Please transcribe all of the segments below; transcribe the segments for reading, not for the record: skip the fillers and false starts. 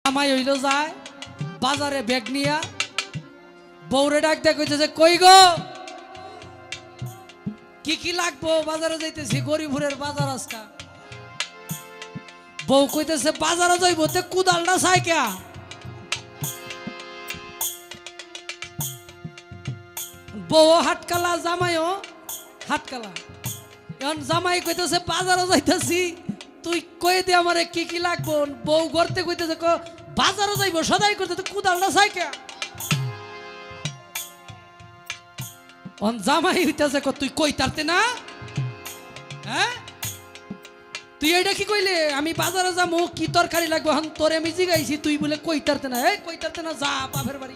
জামাই হইল যায় বাজারে ব্যাগ নিয়া বউরে ডাক দেয়া কইতেছে কই গো কি কি লাগবো বাজারে যাইতেছি গরিবুরের বাজার আজকা বউ কইতেছে বাজারে যাইবো তে কুদালটা চাই কে বউ হাটকালা জামাইও হাটকালা এখন জামাই কইতেছে বাজারে যাইতেছি তুই কই দে আমারে কি কি লাগবো বউ করতে কইতেছে বাজারে যাইবো সদাই করতে কুদালটা চাই কে অন জামাই হইতেছে তুই কই তারতে না হ্যাঁ তুই এইটা কি কইলে আমি বাজারে যাবো কি তরকারি লাগবো হন তোরে আমি জিগাইছি তুই বলে কই তারতে না এই কই তারতে না যা বাপের বাড়ি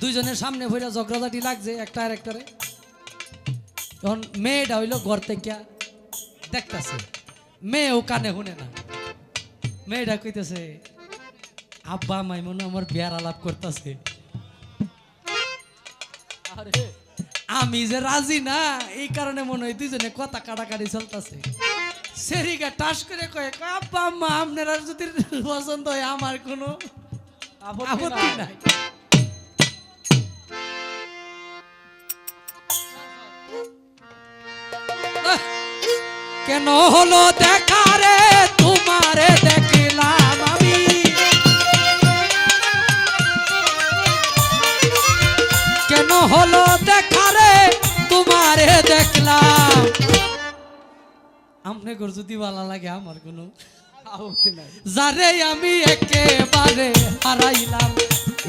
দুইজনের সামনে ভইরা ঝগড়াঝাটি লাগছে একটা আর একটারে তখন মেয়েটা হইলো ঘর থেকে দেখতেছে মেয়েও কানে শুনে না মেয়েটা কইতেছে আব্বা মাইমন আমার বিয়ার আলাপ করতেছে আমি যে রাজি না এই কারণে মনে হয় দুইজনে কথা কাটাকাটি চলতেছে সেরিগা টাস করে কয়ে আব্বা আম্মা আপনারা যদি পছন্দ হয় আমার কোনো আপত্তি নাই কেন হলো দেখা রে তোমারে দেখলাম আমি কেন হলো দেখা রে তোমারে দেখলাম আমনে ঘর যদি ভালো লাগে আমার কোনো আপত্তি নাই যারে আমি একেবারে হারাইলাম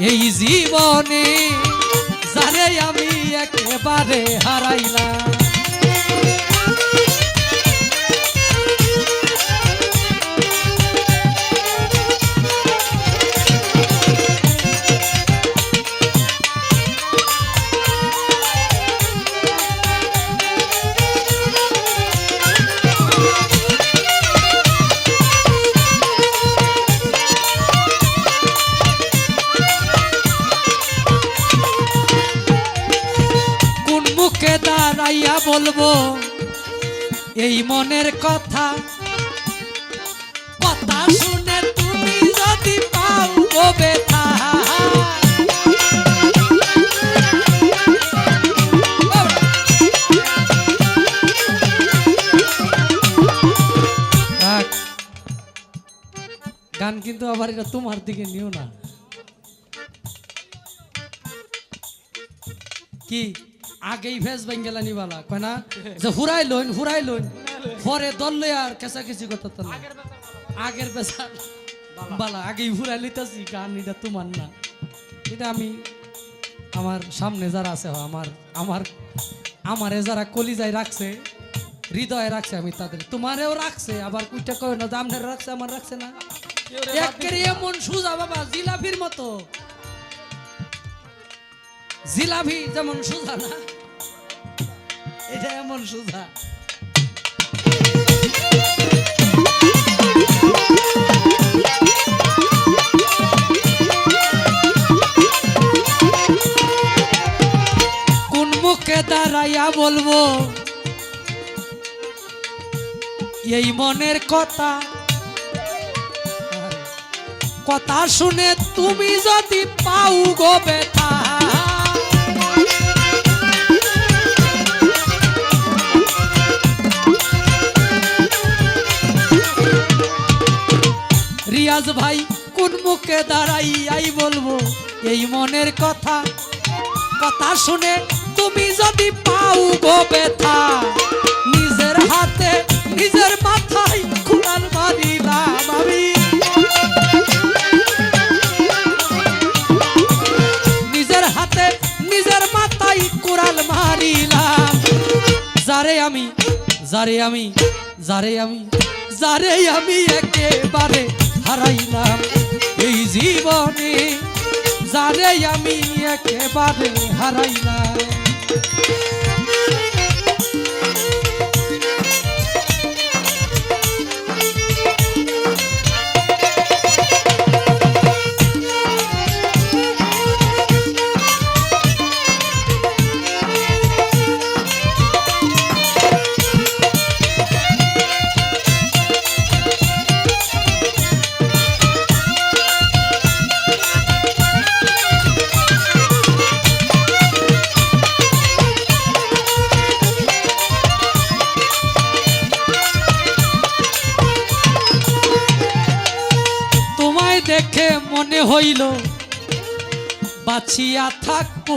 এই জীবনে যারে আমি একেবারে হারাইলাম দাঁড়াইয়া বলবো এই মনের কথা কথা শুনে তুমি যদি পাও গো ব্যথা গান কিন্তু আবার এটা তোমার দিকে নিও না কি আগেই ফেস বেঙ্গেলা নিবালা কয় না যে হুরাই লইন পরে দল লই আর কেসাকেসি করতে না আগের বেসা বালা আগেই হুরাই লইতাছি গান এটা তোমার না এটা আমি আমার সামনে যারা আছে আমারে যারা কলিজায় রাখছে হৃদয়ে রাখছে আমি তাদের তোমারেও রাখছে আবার কুইটা কয় না দামনের রাখছে আমার রাখছে না একের এমন সুজা বাবা জিলাপির মতো জিলাপি যেমন সুজা না এটা এমন সুজা কোন মুখে দাঁড়াইয়া বলবো এই মনের কথা কথা শুনে তুমি যদি পাও গো ব্যথা রিয়াজ ভাই কোন মুখে দাঁড়াই আই বলবো এই মনের কথা কথা শুনে তুমি যদি পাও গো ব্যথা নিজের হাতে নিজের মাথায় কুড়াল মারিলাম আমি নিজের হাতে নিজের মাথায় কুড়াল মারিলাম যারে আমি একেবারে হারাইলাম এই জীবনে যারে আমি একেবারে হারাইলাম দেখে মনে হইল বাঁচিয়া থাকবো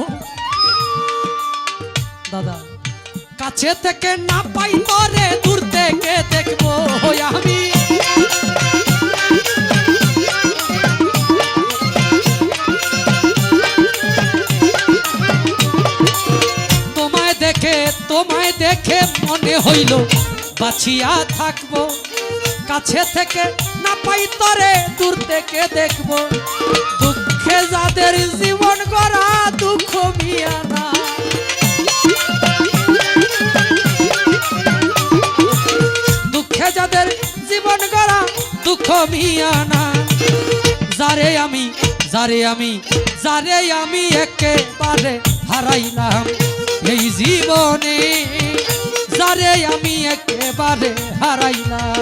দাদা, কাছে থেকে না পাই তরে দূর থেকে দেখবো আমি। তোমায় দেখে মনে হইল বাঁচিয়া থাকবো, কাছে থেকে না পাই তরে দূর থেকে দেখবো। দুঃখে যাদের জীবন গড়া দুঃখ মিয়া না, দুঃখে যাদের জীবন গড়া দুঃখ মিয়া না। যারে আমি একেবারে হারাইলাম এই জীবনে, যারে আমি একেবারে হারাইলাম।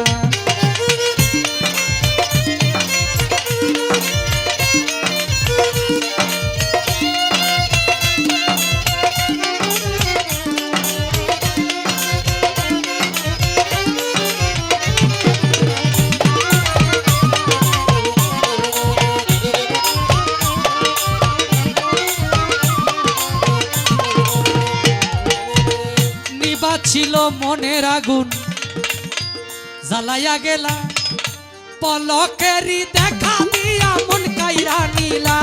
ছিল মনের আগুন জ্বালাইয়া গেলা, পলকেরই দেখা দিয়া মন কাইরা নিলা।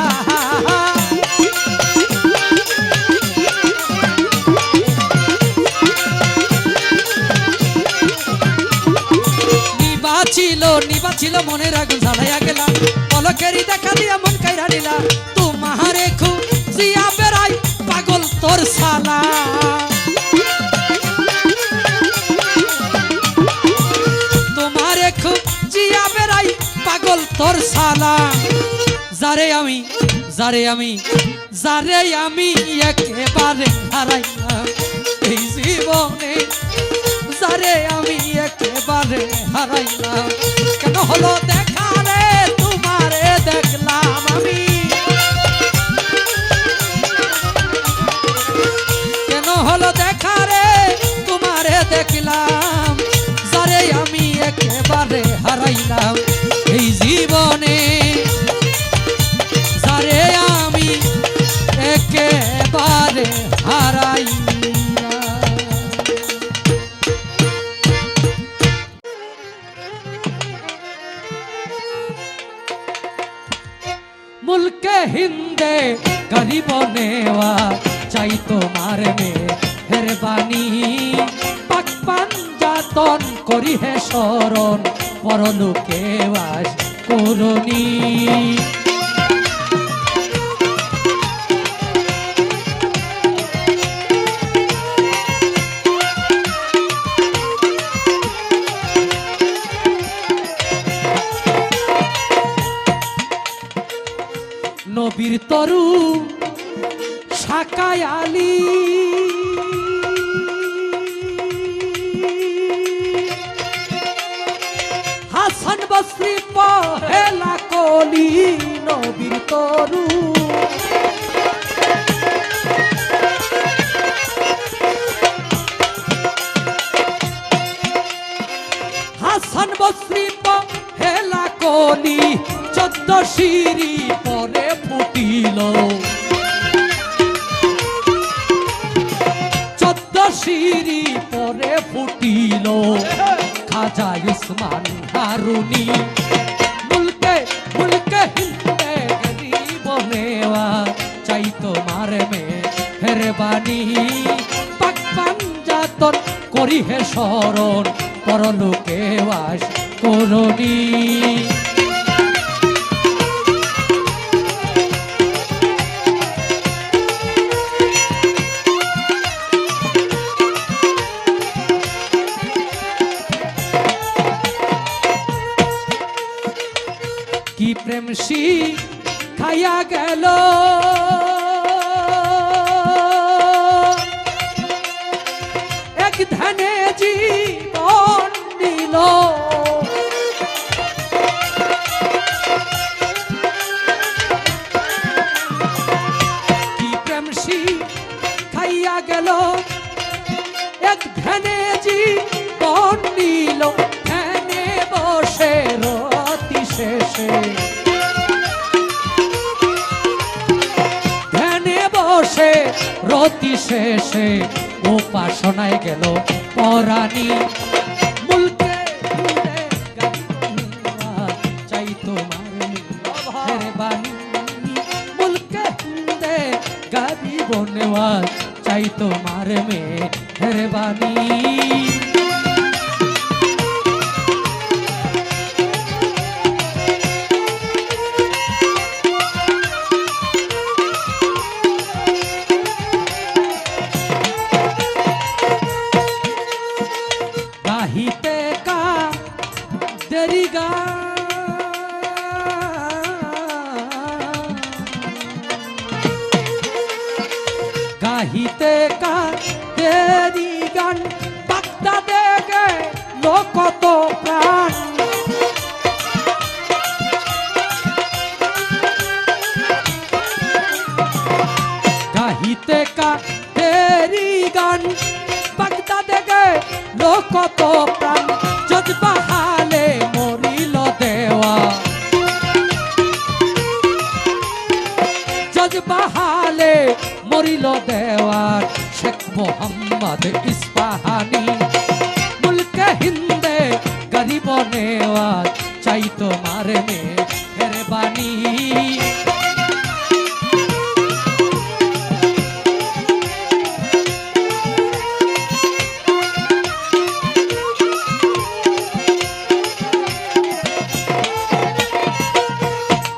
নিবাছিল মনের আগুন জ্বালাইয়া গেলা, পলকেরই দেখা দিয়া মন কাইরা নিলা। তোমারে খুঁজিয়া বেড়াই পাগল তোর শালা, পাগল তোর শালা। যারে আমি একেবারে হারাইলাম এই জীবনে, যারে আমি একেবারে হারাইলাম। কেন হলো দেখা রে তোমারে দেখলাম আমি, কেন হলো দেখা রে তোমারে দেখলাম। যারে আমি একেবারে হারাইলাম এই জীবনে, যারে আমি একেবারে হারাইলাম। মুলকে হিন্দে গরিব নেওয়া চাই তোমার মেহেরবানি, পাক পাঞ্জাতন করি হে শরণ পরলোকে বাস করুনি। নবীর তরু শাকায় আলী, হাসান বসরি পহেলা কলি, নবীর তরু হাসান বসরি পহেলা কলি, 14 সিঁড়ি পরে ফুটিল, 14 সিঁড়ি পরে ফুটিল খাজা উসমান হারুনি। মুলকে হিন্দে গরিব নেওয়া চাই তোমার মেহেরবানি, পাক পাঞ্জাতন করি হে শরণ পরলোকে বাস করুনি। কি প্রেম শিখাইয়া গেল এক ধ্যানে জীবন দিল, কি প্রেম শিখাইয়া গেল এক ধ্যানে জীবন দিল, ধ্যানে বসে রতি শেষে রতি শেষে উপাসনায় গেল পরাণী মুলকে চাই তোমার মেহরবানি মুলকে গরিব নেওয়াজ চাই তোমার মেহরবানি গাহিতে কা দেরি গা গাহিতে কা দেরি গান বাগদা দেগে লোকত প্রাণ গাহিতে কা দেরি গান বাগদা দেগে লোকত প্রাণ যজবা হালে মরিল দেওয়া যজবা হালে মরিল দেওয়ার শেখ মোহাম্মদ ইস্পাহানি মুলকে হিন্দে গরিব নেওয়াজ চাই তোমার মেহরবানি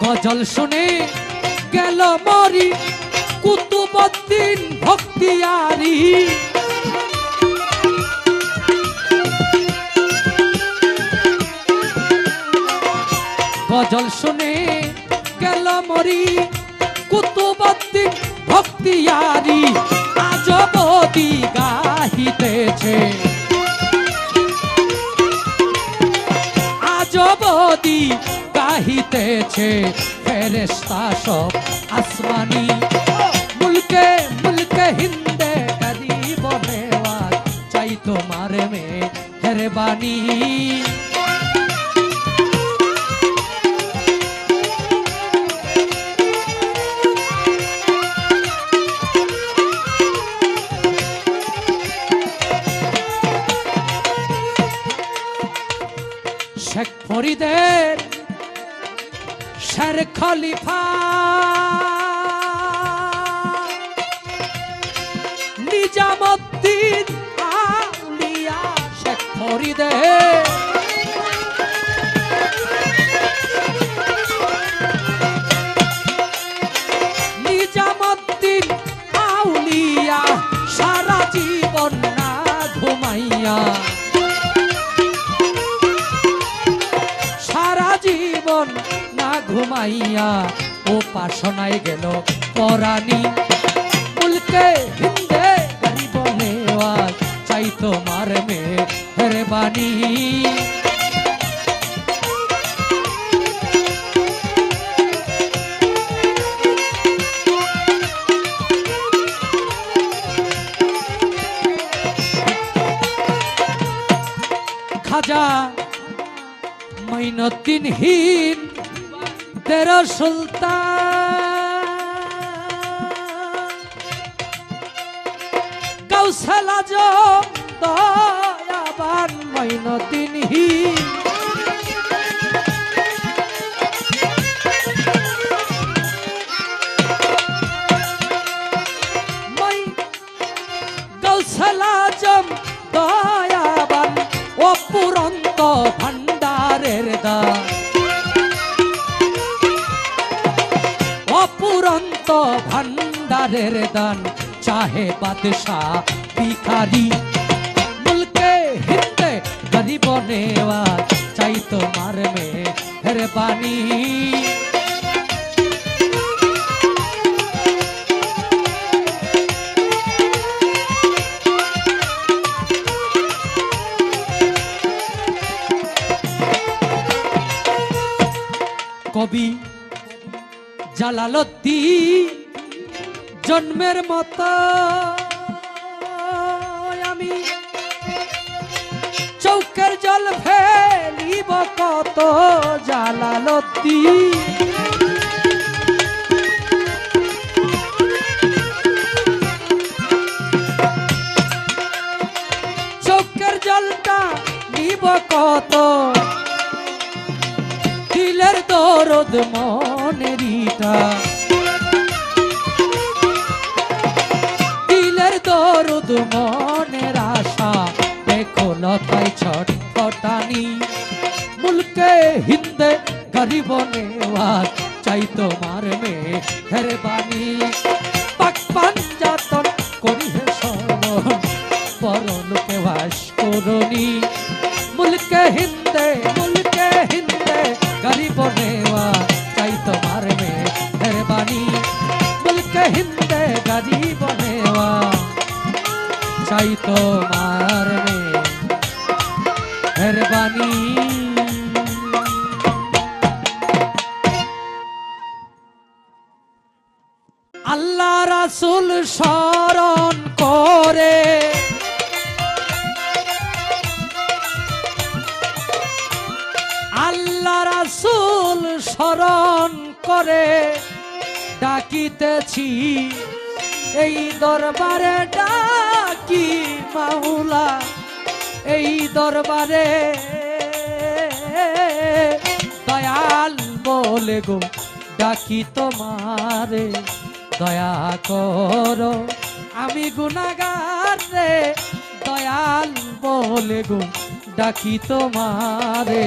গজল শুনে গেল মরি কুতুবউদ্দিন ভক্তিয়ারি গজল শুনে গেল মরি কুতুবউদ্দিন ভক্তিয়ারি আজবদি গাহিতেছে আজবদি গাহিতেছে ফেরেশতা সব আসমানি মুলকে মুলকে হিন্দে গরিব নেওয়াজ চাই তোমার মেহরবানি শেখ ফরিদের শের খলিফা নিজামুদ্দিন আউলিয়া শেখ ফরিদের নিজামুদ্দিন আউলিয়া সারা জীবন না ঘুমাইয়া সারা জীবন না ঘুমাইয়া উপাসনায় গেল পরাণী মুলকে হিন্দে গরিব নেওয়াজ চাই তোমার মেহরবানি খাজা মঈনুদ্দিনহীন তেরো সুলতান কৌশল আজম দয়াবান মঈনুদ্দিনহীন কৌশল আজম দয়াবান অপুরন্ত ভান্ডারের দান অপুরন্ত ভান্ডারের দান চাহে বাদশাহ ভিখারি মুলকে হিন্দে গরিব নেওয়াজ চাই তোমার মেহরবানি কবি জালালউদ্দিন জন্মের মতো আমি চৌকের জল ফেলিব কত জালালউদ্দিন দিব কত দিলের দরদ মনের ইটা, দিলের দরদ মনের আশা দেখো লতাই ছটফটানি। মুলকে হিন্দে গরিব নেওয়ার চাই তোমার মেহেরবানি। পাক পাঞ্জাতন করি হে সরণ পরলোকে বাস করনি। মুলকে হিন্দে গরিব নেওয়ার চাই তোমার মেহেরবানি। মুলকে হিন্দে গরিব নেওয়ার চাই তোমার মেহেরবানি। আল্লাহ রাসূল স্মরণ করে আল্লাহ রাসূল স্মরণ করে ডাকিতেছি এই দরবারে ডাকি মাওলা এই দরবারে দয়াল বলে গো ডাকি তোমারে দয়া করো আমি গুনাহগার রে দয়াল বলে গো ডাকি তোমারে।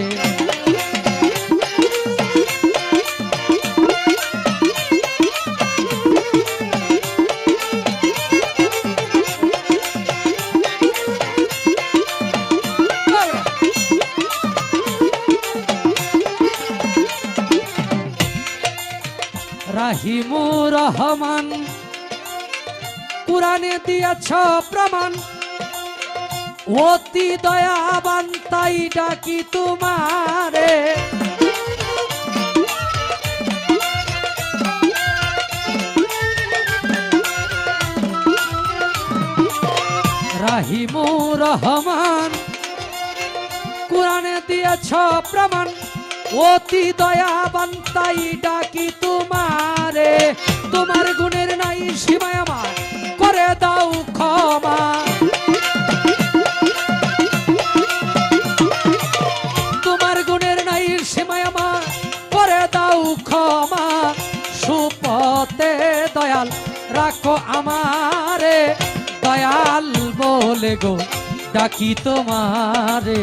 রাহিমুর রহমান কুরআনে দিয়েছ প্রমাণ অতি দয়াবান তাই ডাকি তোমারে। রাহিমুর রহমান কুরআনে দিয়েছ প্রমাণ অতি দয়াবান তাই ডাকি তোমারে। তোমার গুণের নাই সীমায় আমার করে দাও ক্ষমা। তোমার গুণের নাই সীমায় আমার করে দাও ক্ষমা। সুপথে দয়াল রাখো আমারে দয়াল বলে গো ডাকি তোমারে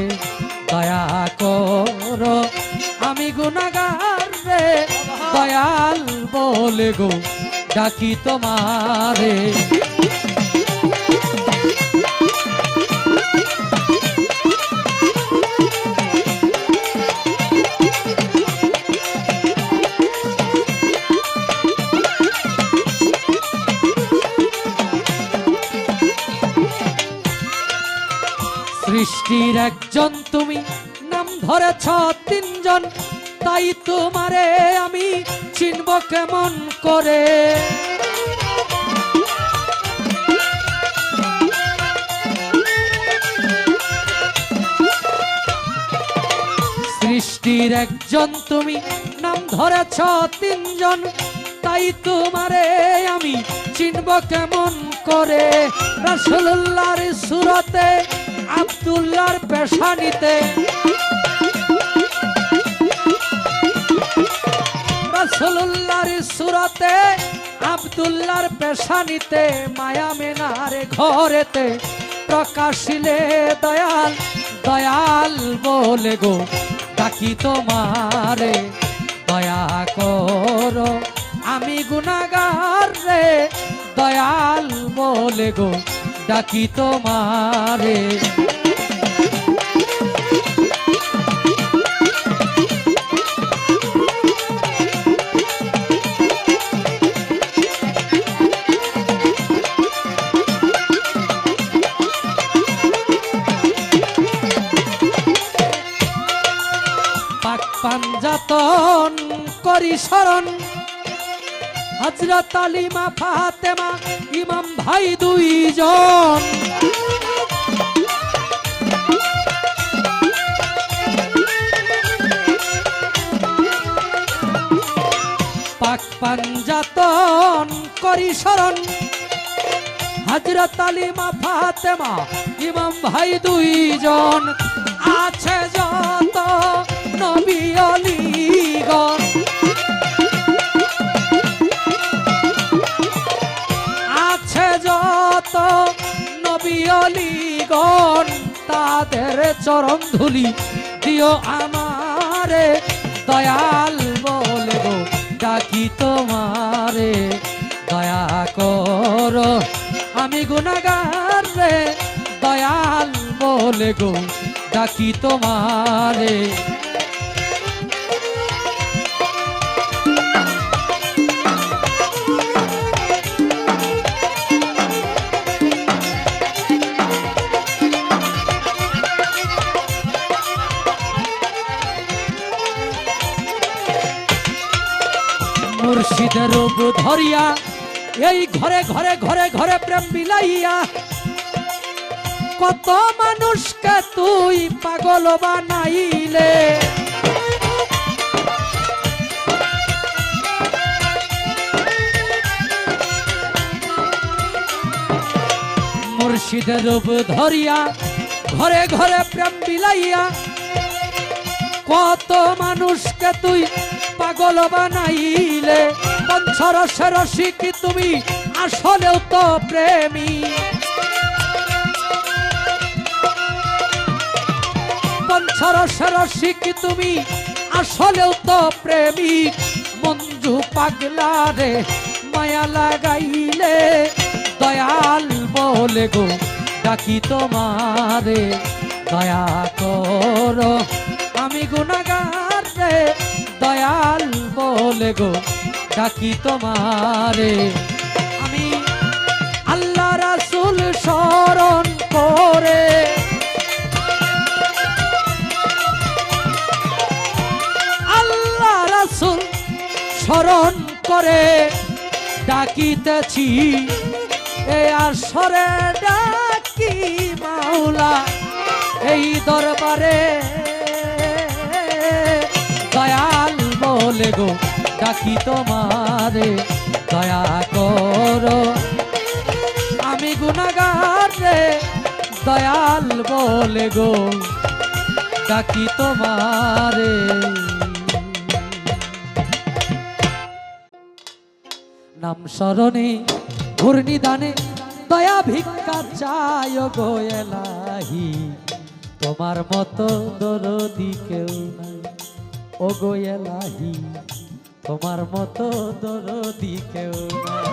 দয়া করো আমি গুনাহগার রে দয়াল বলে গো ডাকি তোমারে। সৃষ্টির একজন তুমি নাম ধরেছ তিনজন তাই তোমারে আমি চিনব কেমন করে। সৃষ্টির একজন তুমি নাম ধরেছ তিনজন তাই তোমারে আমি চিনব কেমন করে। রাসূলুল্লাহর সুরতে আব্দুল্লাহর পেশানিতে রাসূলুল্লাহর সুরতে আব্দুল্লাহর পেশানিতে মায়া মেনার ঘরেতে প্রকাশিলে দয়াল দয়াল বলে গো ডাকি তোমারে দয়া করো আমি গুনাহগার রে দয়াল বলে গো ডাকি তোমারে। পাক পাঞ্জাতন করি শরণ হযরত আলী মা ফাতেমা ইমাম ভাই দুইজন। পাক পাঞ্জাতন করি শরণ হযরত আলী মা ফাতেমা ইমাম ভাই দুইজন। আছে যত নবী অলিগণ আছে যত নবী অলিগণ তাদের চরণ ধুলি দিও আমারে দয়াল বলে গো ডাকি তোমারে দয়া করো আমি গুনাহগার রে দয়াল বলে গো ডাকি তোমারে মুর্শিদের রূপ ধরিয়া এই ঘরে ঘরে ঘরে ঘরে প্রেম বিলাইয়া কত মানুষকে তুই পাগল বানাইলে মুর্শিদের রূপ ধরিয়া ঘরে ঘরে প্রেম বিলাইয়া কত মানুষকে তুই পাগল বানাইলে পঞ্চরসের রসিক তুমি আসলেও তো প্রেমী পঞ্চরসের রসিক তুমি আসলেও তো প্রেমী মঞ্জু পাগলা রে মায়া লাগাইলে দয়াল বলে গো ডাকি তোমারে দয়া করো আমি গুনাহগার রে দয়াল বলে গো ডাকি তোমারে আমি আল্লাহ রাসূল স্মরণ করে আল্লাহ রাসূল স্মরণ করে ডাকিতেছি এ আসরে ডাকি মাওলা এই দরবারে দয়াল বলে গো ডাকি তোমারে দয়া করো আমি গুনাহগার রে দয়াল বলে গো ডাকি তোমারে নাম স্মরণে ঘূর্ণিদানে দয়া ভিক্ষা চায় গো এলাহি তোমার মতো দরদি কেউ নাই ও গো এলাহি তোমার মতো দরদি কেউ নাই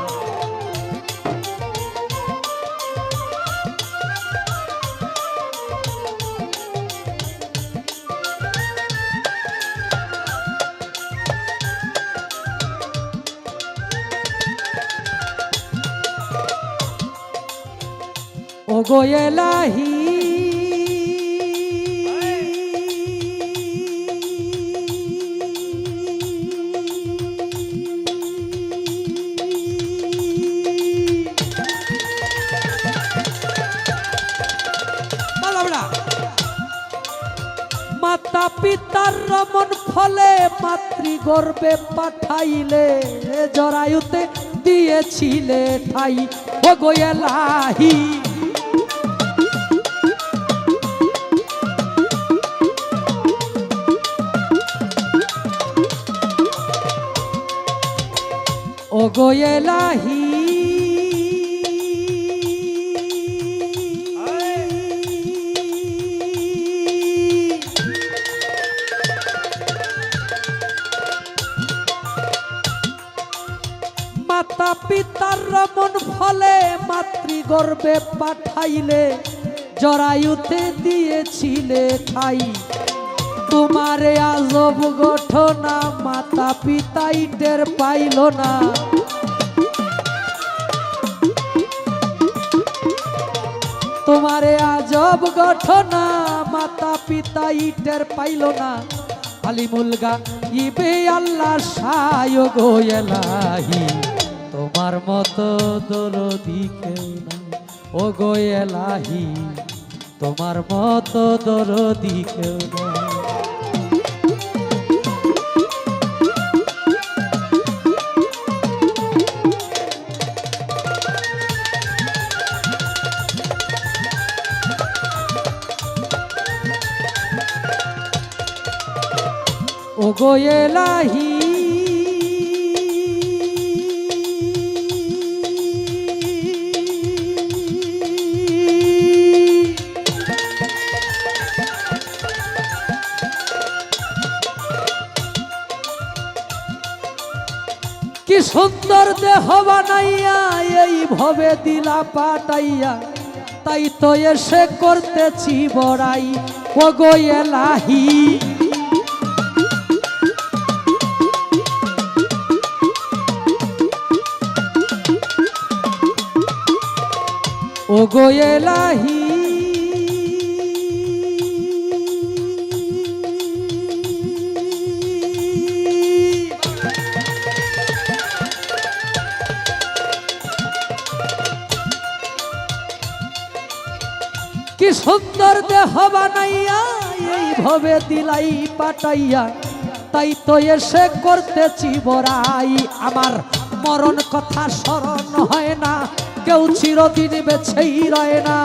ও গো এলাহি মাতা পিতার রমন ফলে মাতৃগর্ভে পাঠাইলে জরায়ুতে দিয়েছিলে ঠাই ও গো এলাহি ও গো এলাহি মাতা পিতার রমন ফলে মাতৃগর্ভে পাঠাইলে জরায়ুতে দিয়েছিলে ঠাই তোমারে আজব ঘটনা মাতা পিতাই টের পাইল না তোমারে আজব ঘটনা মাতা পিতাই টের পাইল না আলিমুল গাইবে আল্লাহ সায় গো এলাহি তোমার মতো দরদি কেউ নাই ও গো এলাহি তোমার মতো দরদি কেউ নাই গো এলাহি কি সুন্দর দেহ বানাইয়া এই ভবে দিলা পাটাইয়া, তাই তো এসে করতেছি বড়াই ও গো এলাহি। ও গো এলাহি কি সুন্দর দেহ বানাইয়া এই ভবে দিলাই পাটাইয়া, তাই তো এসে করতেছি বড়াই। আমার মরণ কথা স্মরণ হয় না, কেউ চিরদিন বেছেই রয় না।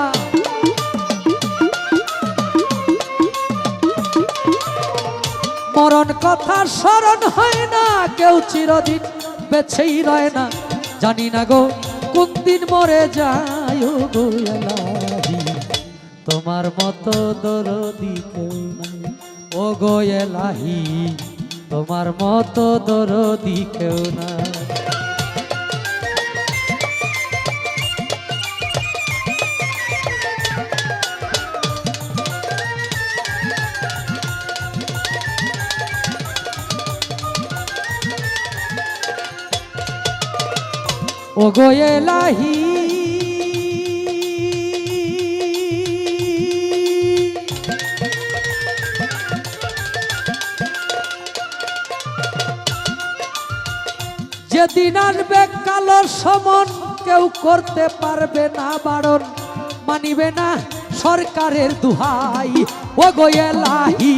মরণ কথা স্মরণ হয় না, কেউ চিরদিন বেছেই রয় না। জানি না গো কোন দিন মরে যায় গো এলাহি, তোমার মতো দরদি কেউ নাই ও গো এলাহি, তোমার মতো দরদি কেউ নাই। ও গো এলাহি যেদিন আসবে কালো সমন, কেউ করতে পারবে না বারণ, মানিবে না সরকারের দুহাই ও গো এলাহি।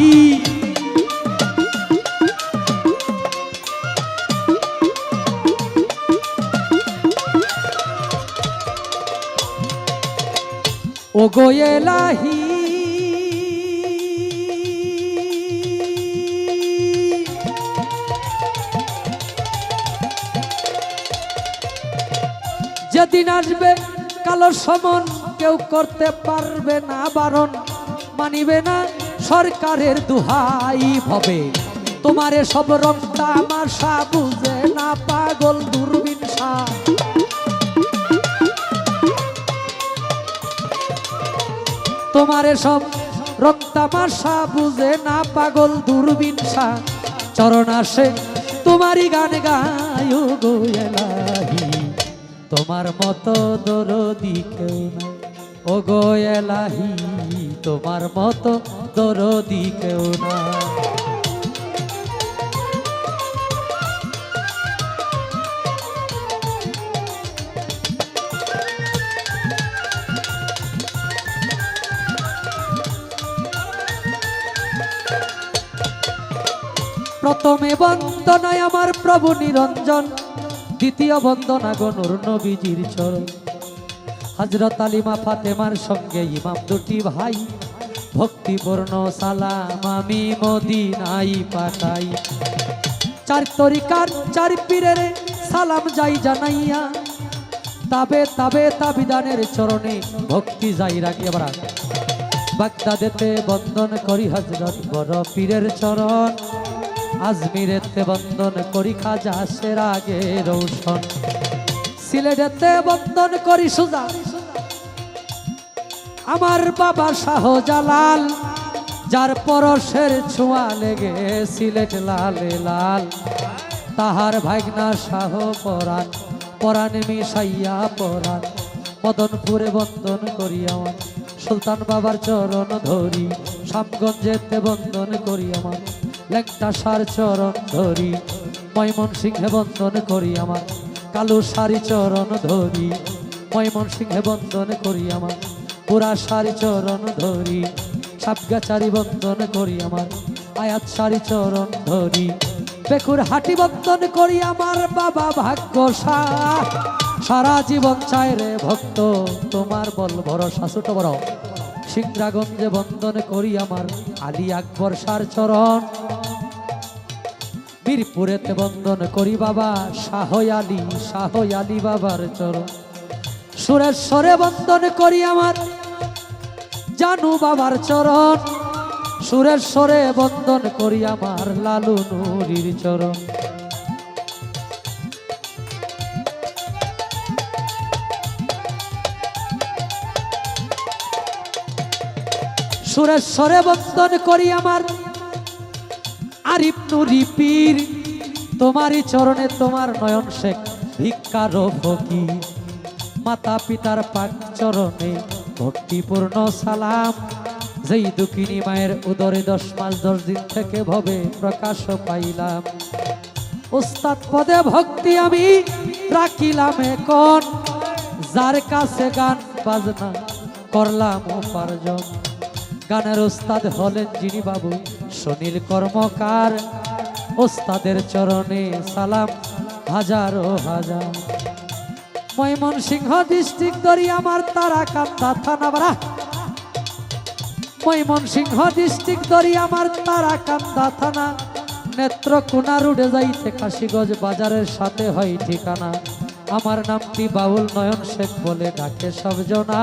ও গো এলাহি যেদিন আসবে কালো সমন, কেউ করতে পারবে না বারণ, মানিবে না সরকারের দুহাই। ভবে তোমারে সব রং তামাশা, বুঝে না পাগল দূরবীন শাহ। তোমারে সব রং তামাশা, বুঝে না পাগল দূরবীন শাহ। চরণ আসে তোমারই গান গায় গো এলাহি, তোমার মতো দরদি কেউ নাই ও গো এলাহি, তোমার মতো দরদি কেউ নাই। প্রথমে বন্দনায় আমার প্রভু নিরঞ্জন, দ্বিতীয় বন্দনা গনুর নবীজির চরণ। হযরত আলিমা ফাতেমার সঙ্গে ইমাম দুটি ভাই, ভক্তিপূর্ণ সালাম আমি মদিনাই পাঠাই। চার তরিকার চার পীরের সালাম যাই জানাইয়া, তাবে তাবে তাবিদানের চরণে ভক্তি যাই রাখি। আমরা বাগদাদেতে বন্দন করি হযরত বড় পীরের চরণ, আজমিরেতে বন্দন করি খাজা সেরাগে রৌশন, সিলেটেতে বন্দন করি সুজা আমার বাবা শাহজালাল, যার পরশের ছোঁয়া লেগে সিলেট লালে লাল। তাহার ভাগনা শাহ পরাণ, পরাণ মিশাইয়া পরাণ, মদনপুরে বন্দন করি আমার সুলতান বাবার চরণ ধরি। শামগঞ্জেতে বন্দন করি আমার লেংটা সার চরণ ধরি। ময়মনসিংহে বন্দন করি আমার কালু সারি চরণ ধরি। ময়মনসিংহে বন্দন করি আমার পুরা সারি চরণ ধরি। সাবগাছারি বন্দন করি আমার আয়াত সারি চরণ ধরি। বেকুর হাটি বন্দন করি আমার বাবা ভাগ্য শাহ। সারা জীবন চায় রে ভক্ত তোমার বল ভরসা। ছোট বড় সিংরাগঞ্জে বন্দন করি আমার আলী আকবর সার চরণ। মিরপুরেতে বন্দন করি বাবা শাহ আলী বাবার চরণ। সুরেশ্বরে বন্দন করি আমার জানু বাবার চরণ। সুরেশ্বরে বন্দন করি আমার লালু নুরির চরণ। সুরেশ্বরে বন্দন করি আমার আরিফ নুরি পীর। তোমারই চরণে তোমার নয়ন শেখ ভিক্ষার ফকির। মাতা পিতার পাক চরণে ভক্তিপূর্ণ সালাম। যেই দুঃখিনী মায়ের উদরে 10 মাস 10 দিন থেকে ভবে প্রকাশ পাইলাম। উস্তাদ পদে ভক্তি আমি রাখিলাম এখন। যার কাছে গান বাজনা করলাম উপার্জন। গানের উস্তাদ হলেন যিনি বাবু সুনীল কর্মকার। উস্তাদের চরণে সালাম হাজারো হাজার। ময়মনসিংহ ডিস্ট্রিক্ট ধরি আমার তারাকান্দা থানা বাড়া। ময়মনসিংহ ডিস্ট্রিক্ট ধরি আমার তারাকান্দা থানা। নেত্রকোনা রোডে যাইতে কাশীগঞ্জ বাজারের সাথে হয় ঠিকানা। আমার নামটি বাউল নয়ন শেখ বলে ডাকে সব জনা।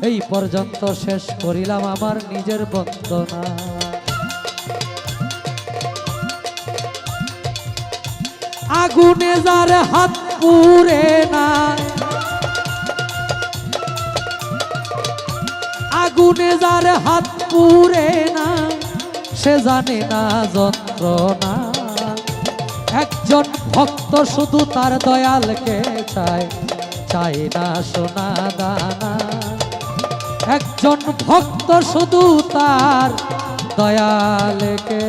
এই পর্যন্ত শেষ করিলাম আমার নিজের বন্দনা। আগুনে যার হাত পুড়ে না, আগুনে যার হাত পুড়ে না, সে জানে না যন্ত্রণা। একজন ভক্ত শুধু তার দয়ালকে চায়, চায় না সোনা দানা। একজন ভক্ত শুধু তার দয়ালকে